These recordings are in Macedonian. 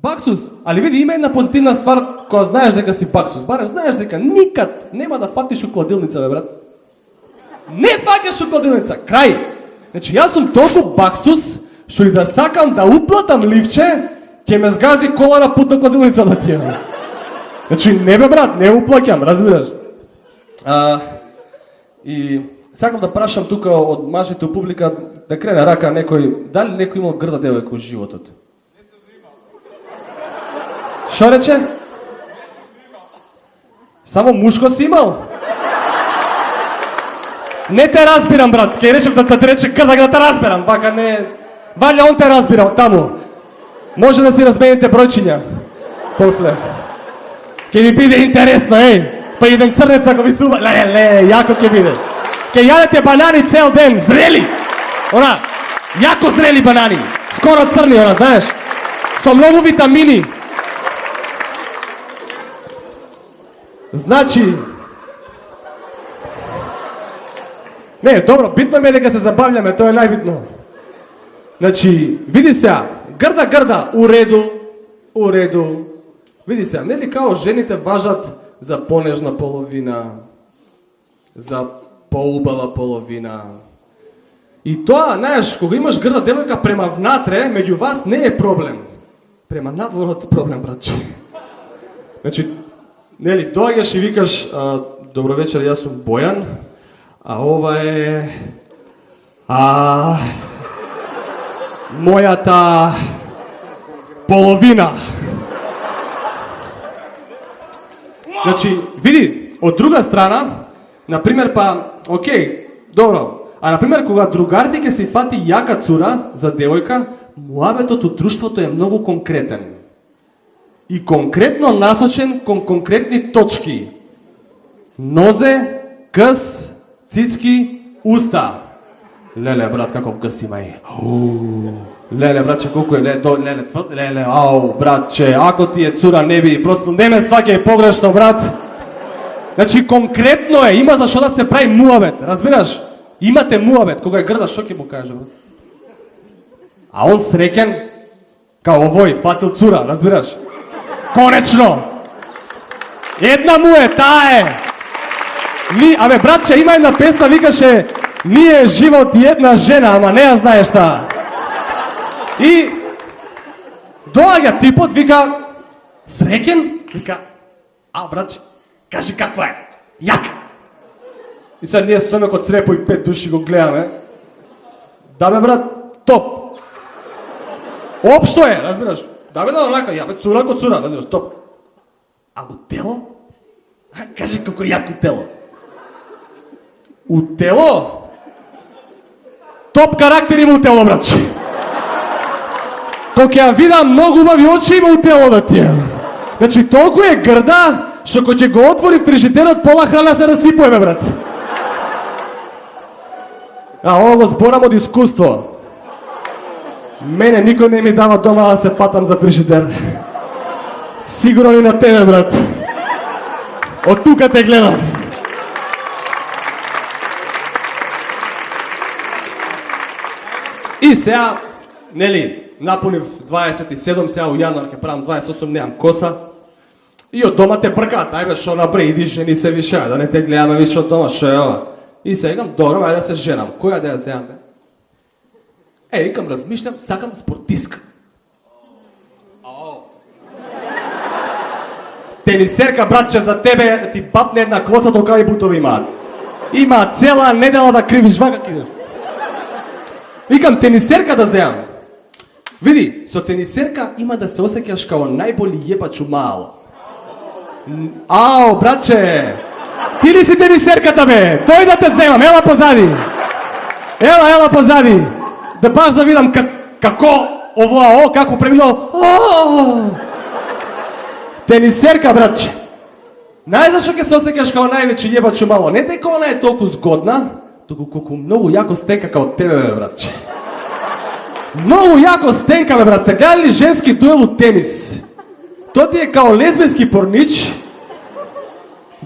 Баксус, али види има една позитивна ствар која знаеш дека си баксус. Барем знаеш дека никад нема да фатиш у кладилница, бе брат. Не факаш у кладилница, крај. Значи јас сум толку баксус што и да сакам да уплатам ливче, ќе ме згази кола на пут на кладилница да тие. Значи не бе брат, не уплаќам, разбираш. И сакам да прашам тука од мажите у публика да крене рака некој, дали некој имал грда девојка у животот? Шо рече? Само мушко си имал? Не те разбирам, брат. Ке речем да те рече грда, да те разбирам. Вака не... Валја он те разбирал таму. Може да си размените бројчиња. После. Ке ви биде интересно, еј. Па идем црнец ако ви сува. Ле, јако ке биде. Ке јадете банани цел ден, зрели. Она, јако зрели банани. Скоро црни, она, знаеш. Со многу витамини. Значи... Не, добро, битно ми е дека се забавljаме, тоа е најбитно. Значи, види се, грда, у реду. Види се, нели као жените важат за понежна половина, за поубава половина. И тоа, знаеш, кога имаш грда девојка према внатре, меѓу вас не е проблем. Према надворот проблем, братче. Значи, нели, доаѓаш и викаш, добро вечер, јас сум Бојан, а ова е... мојата... половина. Значи, види, од друга страна, например, па, окей, добро, а например, кога другарите ќе си фати јака цура за девојка, муабетот од друштвото е многу конкретен. И конкретно насочен кон конкретни точки. Нозе, къс, цицки, уста. Леле, брат, каков гъс има и. Леле, братче, колко е, леле, ау, братче, ако ти е цура, не би, просто не ме сваќај погрешно, брат. Значи, конкретно е, има зашо да се прави муабет, разбираш? Имате муабет, кога е грда, шо ќе му каже, брат? А он среќен, као овој, фатил цура, разбираш? Конечно! Една му е, таа е! Абе, братче, има една песна, викаше "Ние живот и една жена", ама не ја знаеш таа. И доаѓа типот, вика среќен, вика братче, кажи каква е, јака. И сега ние стоиме код срепо и 5 души го гледаме. Да бе брат, топ. Општо е, разбираш. Да бе да, онака, ја бе цура ко цура, разбираш, топ. А у тело? Кажи како јако тело. У тело? Топ карактер има у тело, братче. Кога ќе ја видам многу убави очи има у тело да тие. Значи толку е грда, што кога ќе го отвори фрижидерот, пола храна се расипува, бе брат. Ово го зборам од искуство. Мене никој не ми дава дома да се фатам за фрижидер. Сигурно и на тебе, брат. Од тука те гледам. И сега, нели, напунив 27, сега у јануар ќе правам 28, неам коса. И од дома те бркаат, ајбе шо напре, иди жени се више, да не те гледаме више од дома, шо е ова? И сега игам, добро, ајде да се женам. Која да ја земам, бе? Викам, размишлям, сакам спортистка. Тенисерка, братче, за тебе ти папне една клоца, толка и бутови имаат. Има цела недела да кривиш, вака кидеш. Викам, тенисерка да земам. Види, со тенисерка има да се осеќаш као најболи јебач у мало. Братче, ти ли си тенисерката, бе? Тој да те земам, ела позади. Ела позади. Да баш да видам како овоа, како преминало. Тенисерка, братче. Знаеш зашо ќе се осеќаш као највеќе јебач у мало? Не дека она е толку згодна, туку колку многу јако стенка као тебе, бе, братче. Многу јако стенка, бе, брат. Се гледали женски дуел у тенис? Тоа ти е као лесбијски порнич.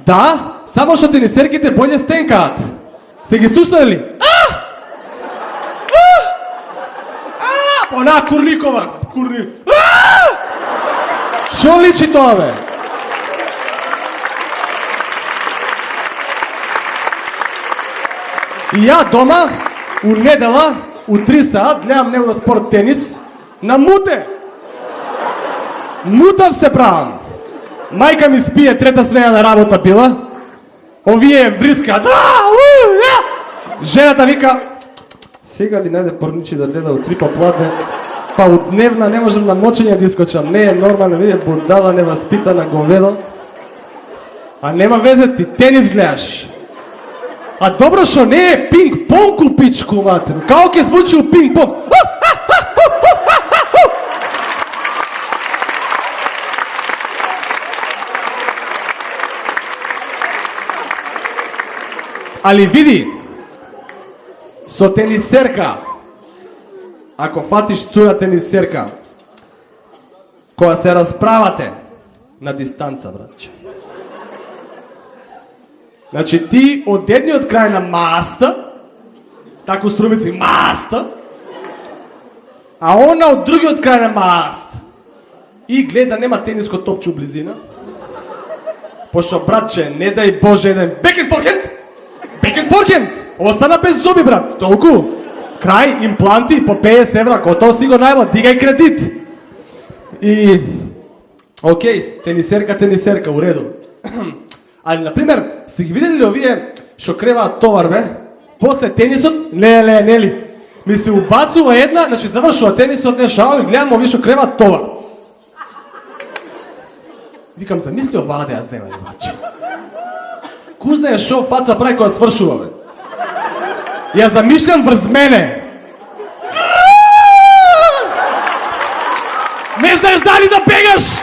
Да, само што тенисерките боље стенкаат. Сте ги слушнали? Она Курникова. Шо личи тоа, бе? И ја дома, у недела, у 3 саат, гледам Евроспорт тенис, на муте. Мутав се правам. Мајка ми спие, трета смена на работа била. Овие врискаат. Жената вика, сега ли најде порничи да гледа у 3 попладне, па у дневна не можам на ночење да искочам. Не е нормално, виде будала, неваспитана, говедо. А нема везе, ти тенис гледаш. А добро шо не е пинг-понг у пичку, матер. Као ке звучи у пинг-понг? Али види, со тенисерка, ако фатиш цура тенисерка, кога се расправате на дистанца, братче. Значи ти од едниот крај на маста, тако струмици маста, а она од другиот крај на маст. И гледа нема тениско топче у близина. Пошто, братче, не дај Боже еден бекен форхенд, бекен форхенд, остана без зуби, брат, толку. Крај, импланти, по 50 евра, готово си го најба, дигај кредит. И, окей, тенисерка, у реду. Али, например, сте ги видели ли овие шо креваат товар, бе? После тенисот, нели, ми се убацува една, значи завршува тенисот, не шао, и гледам овие шо креваат товар. Викам, замисли оваа да ја земе, баче. Ку знае шо фаца прави кога свршува, бе? Ја замишлям врз мене. Не знаеш дали да бегаш,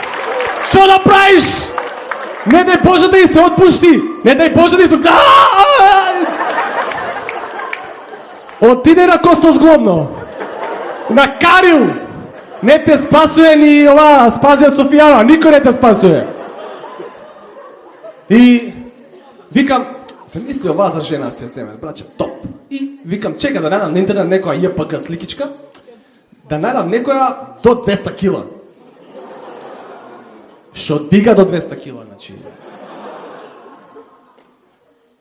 шо да правиш? Не дај Боже да и се отпушти! Не дај Боже да и се... Отиде на Костозглобно! На Карил! Не те спасуе ни ова Спазија Софијана, никој не те спасуе! И... Викам, замисли ова за жена се земе, браќа, топ! И викам, чека да најдам на интернет некоја JPG сликичка, да најдам некоја до 200 кила. Шо дига до 200 кила, значи.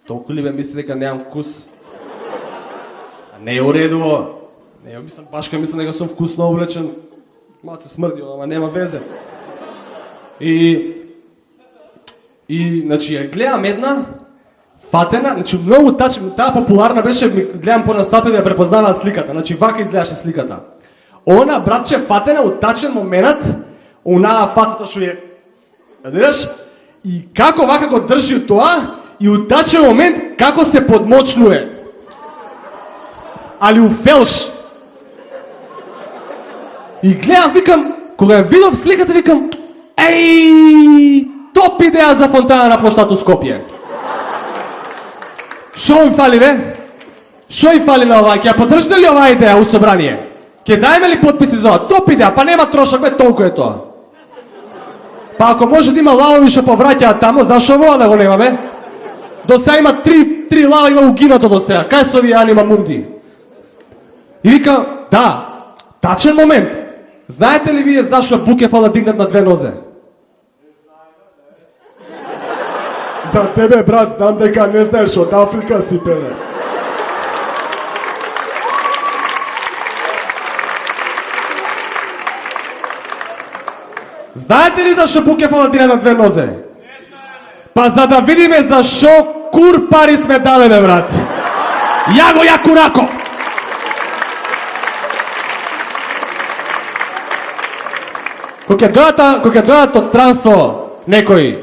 Толку ли бе мисли дека неам вкус? А не е уредово. Не, мислам, башка мислам дека сум вкусно облечен. Малце смрди, ама нема везе. И, значи, ја гледам една, фатена, значи, многу таа популарна беше, гледам по настапи да ја препознаваат сликата, значи, вака изгледаше сликата. Она, братче, фатена, утачен момент, онаа фацата шо е, знаеш, и како вака го држи тоа, и утачен момент, како се подмочнуе. Али у фелш. И гледам, викам, кога ја видов сликата, викам, еј, топ идеја за фонтана на площад у Скопје. Шо ми фали, бе? Шо ми фали на ова? Ќе ја поддржите ли оваа идеја у собрание? Ќе дајме ли подписи за ова? Топ идеја, па нема трошок, бе, толку е тоа. Па ако може да има лавови што повраќаат тамо, зашо ова да го нема, бе? До сега има три лава има угинато до сега. Кај се овие анима мунди? И вика, да, тачен момент. Знаете ли вие зашо Букефала дигнат на 2 нозе? За тебе, брат, знам дека не знаеш, од Африка си, пеле. Знаете ли зашо Букефала дигнат на 2 нозе? Па за да видиме зашо кур пари сме дале, брат. Ја го ја курако. Кога ќе дојдат од странство некои,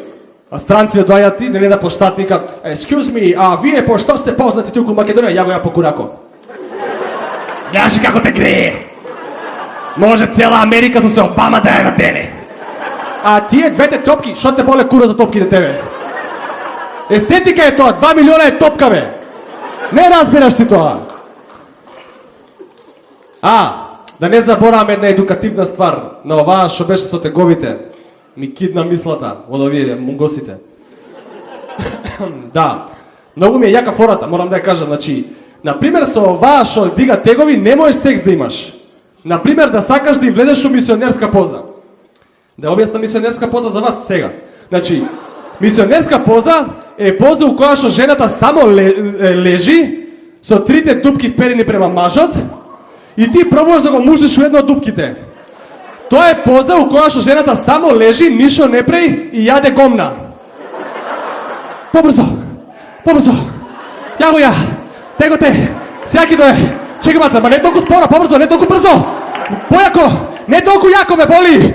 а странци доаѓат и нели да поштати, excuse me, а вие по што сте познати туку во Македонија, ја го ја по курако. Гледаш како те грее. Може цела Америка со се Обама да ја надене. А тие двете топки, што те боле кура за топките тебе? Естетика е тоа, 2 милиона е топка, бе. Не разбираш ти тоа. Да не забораваме една едукативна ствар на оваа што беше со теговите. Ми кидна мислата од овие мунгосите. Да, многу ми е јака фората, морам да ја кажам. Значи, например, со оваа што дига тегови, не можеш секс да имаш. Например, да сакаш да и влезеш во мисионерска поза. Да објаснам мисионерска поза за вас сега. Значи, мисионерска поза е поза у која што жената само лежи со трите дупки вперени према мажот и ти пробуваш да го мушнеш у едно од дупките. Тоа е поза у која што жената само лежи, ништо не прави и јаде гомна. Побрзо! Побрзо! Ја го ја! Tego te! Сјаки дое! Чекай маца, ма не толку спора, побрзо, не толку брзо! Појако! Не толку јако ме боли!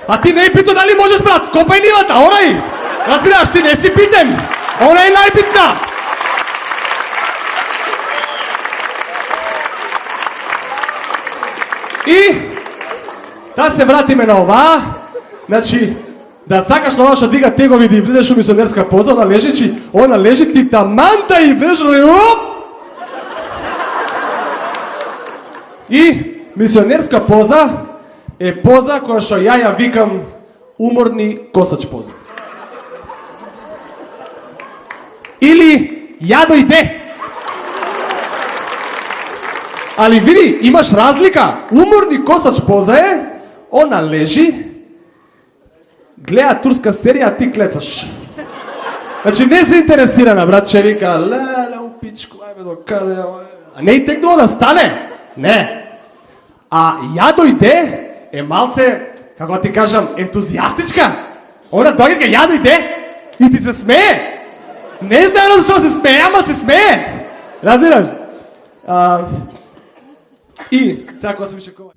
А ти не е пито дали можеш, брат! Копај нивата, орај! Разбираш, ти не си питен! Она е најбитна! И да се вратиме на оваа, значи, да сакаш на она што дига тегови да и влезеш у мисионерска поза, она лежичи, она лежи ти таманта и влезеш и оп! И мисионерска поза е поза која што ја викам уморни косач поза. Или ја дојде. Али види, имаш разлика. Уморни косач поза е, она лежи, гледа турска серија, а ти клецаш. Значи не се интересирана, брат, че вика, леле, у пичку, ајме до каде, а не и текнува да стане. Не. А ја дојде е малце, како ти кажам, ентузијастичка. Она дојде ке ја дојде и ти се смее. Не знам зашто се смее, ама се смее. Разбираш? И сега кога сме шекова.